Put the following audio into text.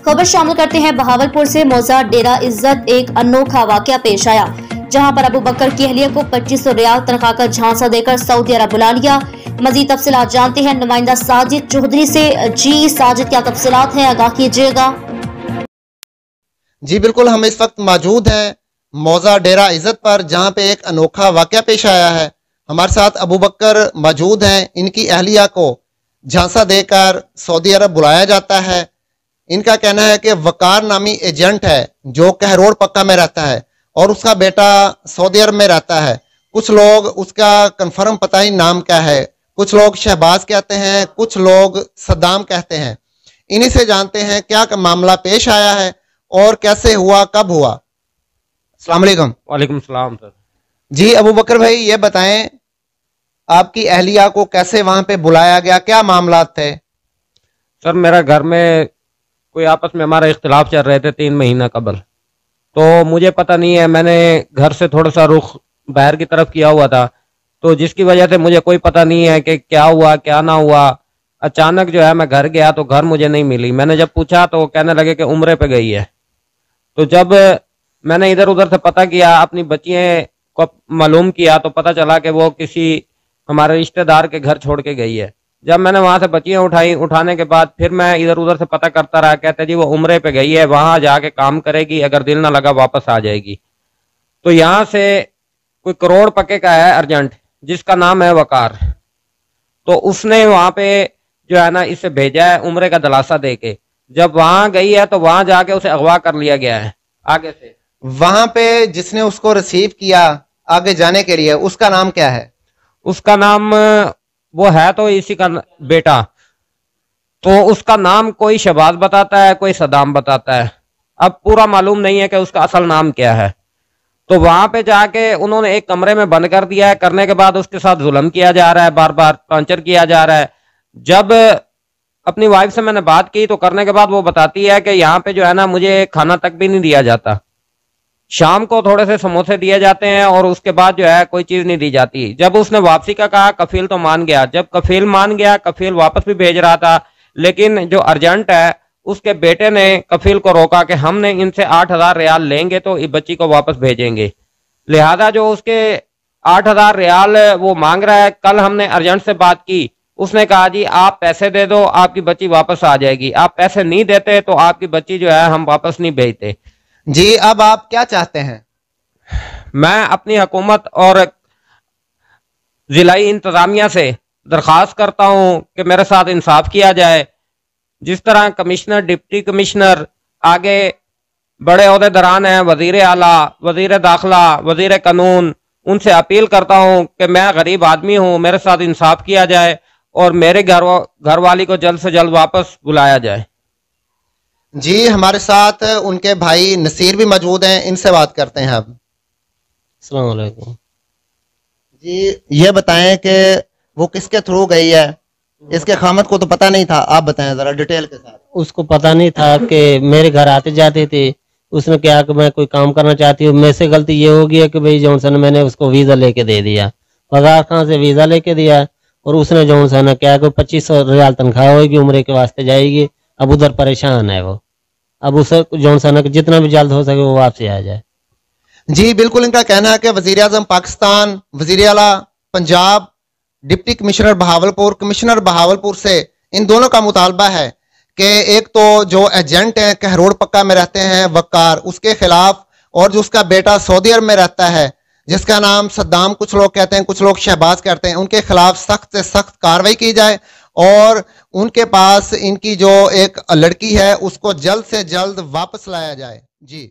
खबर शामिल करते हैं बहावलपुर से। मौजा डेरा इज्जत एक अनोखा वाकया पेश आया, जहां पर अबू बकर की अहलिया को 2500 रियाल तनख्वाह का झांसा देकर सऊदी अरब बुला लिया। मजीद तफसीलात जानते हैं नुमाइंदा साजिद चौधरी से। जी साजिद, क्या तफसीलात हैं, आगाह कीजिएगा। जी बिल्कुल, हम इस वक्त मौजूद हैं मौजा डेरा इज्जत पर, जहां पे एक अनोखा वाकया पेश आया है। हमारे साथ अबू बकर मौजूद हैं। इनकी अहलिया को झांसा देकर सऊदी अरब बुलाया जाता है। इनका कहना है कि वकार नामी एजेंट है जो कहरोड़ पक्का में रहता है और उसका बेटा सऊदी अरब में रहता है। कुछ लोग उसका कंफर्म पता ही नाम क्या है, कुछ लोग शहबाज कहते हैं, कुछ लोग सद्दाम कहते हैं। इन्हीं से जानते हैं क्या मामला पेश आया है और कैसे हुआ, कब हुआ। अस्सलाम वालेकुम। वालेकुम सलाम सर। जी अबू बकर भाई, ये बताएं आपकी अहलिया को कैसे वहां पे बुलाया गया, क्या मामला थे? सर मेरा घर में कोई आपस में हमारा इख्तिलाफ चल रहे थे 3 महीना कबल, तो मुझे पता नहीं है, मैंने घर से थोड़ा सा रुख बाहर की तरफ किया हुआ था, तो जिसकी वजह से मुझे कोई पता नहीं है कि क्या हुआ क्या ना हुआ। अचानक जो है मैं घर गया तो घर मुझे नहीं मिली। मैंने जब पूछा तो कहने लगे कि उम्रे पे गई है। तो जब मैंने इधर उधर से पता किया, अपनी बच्चियों को मालूम किया, तो पता चला कि वो किसी हमारे रिश्तेदार के घर छोड़ के गई है। जब मैंने वहां से बच्चियां उठाई, उठाने के बाद फिर मैं इधर उधर से पता करता रहा। कहते जी वो उम्रे पे गई है, वहां जाके काम करेगी, अगर दिल ना लगा वापस आ जाएगी। तो यहाँ से कोई करोड़ पक्के का है अर्जेंट, जिसका नाम है वकार, तो उसने वहां पे जो है ना इसे भेजा है उम्रे का दिलासा दे के। जब वहां गई है तो वहां जाके उसे अगवा कर लिया गया है आगे से। वहां पे जिसने उसको रिसीव किया आगे जाने के लिए, उसका नाम क्या है? उसका नाम वो है तो इसी का बेटा, तो उसका नाम कोई शहबाज बताता है, कोई सदाम बताता है। अब पूरा मालूम नहीं है कि उसका असल नाम क्या है। तो वहां पे जाके उन्होंने एक कमरे में बंद कर दिया है। करने के बाद उसके साथ जुल्म किया जा रहा है, बार बार टॉर्चर किया जा रहा है। जब अपनी वाइफ से मैंने बात की तो करने के बाद वो बताती है कि यहाँ पे जो है ना मुझे खाना तक भी नहीं दिया जाता। शाम को थोड़े से समोसे दिए जाते हैं और उसके बाद जो है कोई चीज नहीं दी जाती। जब उसने वापसी का कहा, कफील तो मान गया। जब कफील मान गया, कफील वापस भी भेज रहा था, लेकिन जो अर्जेंट है उसके बेटे ने कफील को रोका कि हमने इनसे 8000 रियाल लेंगे तो इस बच्ची को वापस भेजेंगे। लिहाजा जो उसके 8000 रियाल वो मांग रहा है, कल हमने अर्जेंट से बात की, उसने कहा जी आप पैसे दे दो, आपकी बच्ची वापस आ जाएगी। आप पैसे नहीं देते तो आपकी बच्ची जो है हम वापस नहीं भेजते। जी अब आप क्या चाहते हैं? मैं अपनी हुकूमत और जिलाई इंतजामिया से दरखास्त करता हूं कि मेरे साथ इंसाफ किया जाए। जिस तरह कमिश्नर, डिप्टी कमिश्नर, आगे बड़े ओहदेदारान हैं, वजीर आला, वजीर दाखिला, वजीर कानून, उनसे अपील करता हूं कि मैं गरीब आदमी हूं, मेरे साथ इंसाफ किया जाए और मेरे घर वाली को जल्द से जल्द वापस बुलाया जाए। जी हमारे साथ उनके भाई नसीर भी मौजूद हैं, इनसे बात करते हैं अब। अस्सलाम वालेकुम। जी ये बताएं कि वो किसके थ्रू गई है? इसके खामत को तो पता नहीं था, आप बताएं जरा डिटेल के साथ। उसको पता नहीं था कि मेरे घर आते जाते थे। उसने क्या कि मैं कोई काम करना चाहती हूँ। मेरे से गलती ये हो गई है कि भाई जॉनसन मैंने उसको वीजा लेके दे दिया, बाजार खान से वीजा लेके दिया, और उसने जॉनसन ने क्या कि 2500 रियाल तनख्वाह होगी, उम्रे के वास्ते जाएगी। अब उधर परेशान है वो। अब उसे जॉनसन ने जितना भी जल्द हो सके वो वापसी आ जाए। जी बिल्कुल, इनका कहना है कि वजीर आजम पाकिस्तान, वजीर आला Punjab, deputy commissioner Bahawalpur, commissioner Bahawalpur से इन दोनों का मुतालबा है कि एक तो जो एजेंट है कहरोड़ पक्का में रहते हैं वकार, उसके खिलाफ, और जो उसका बेटा सऊदी अरब में रहता है जिसका नाम सद्दाम कुछ लोग कहते हैं, कुछ लोग शहबाज कहते हैं, उनके खिलाफ सख्त से सख्त कार्रवाई की जाए और उनके पास इनकी जो एक लड़की है उसको जल्द से जल्द वापस लाया जाए। जी।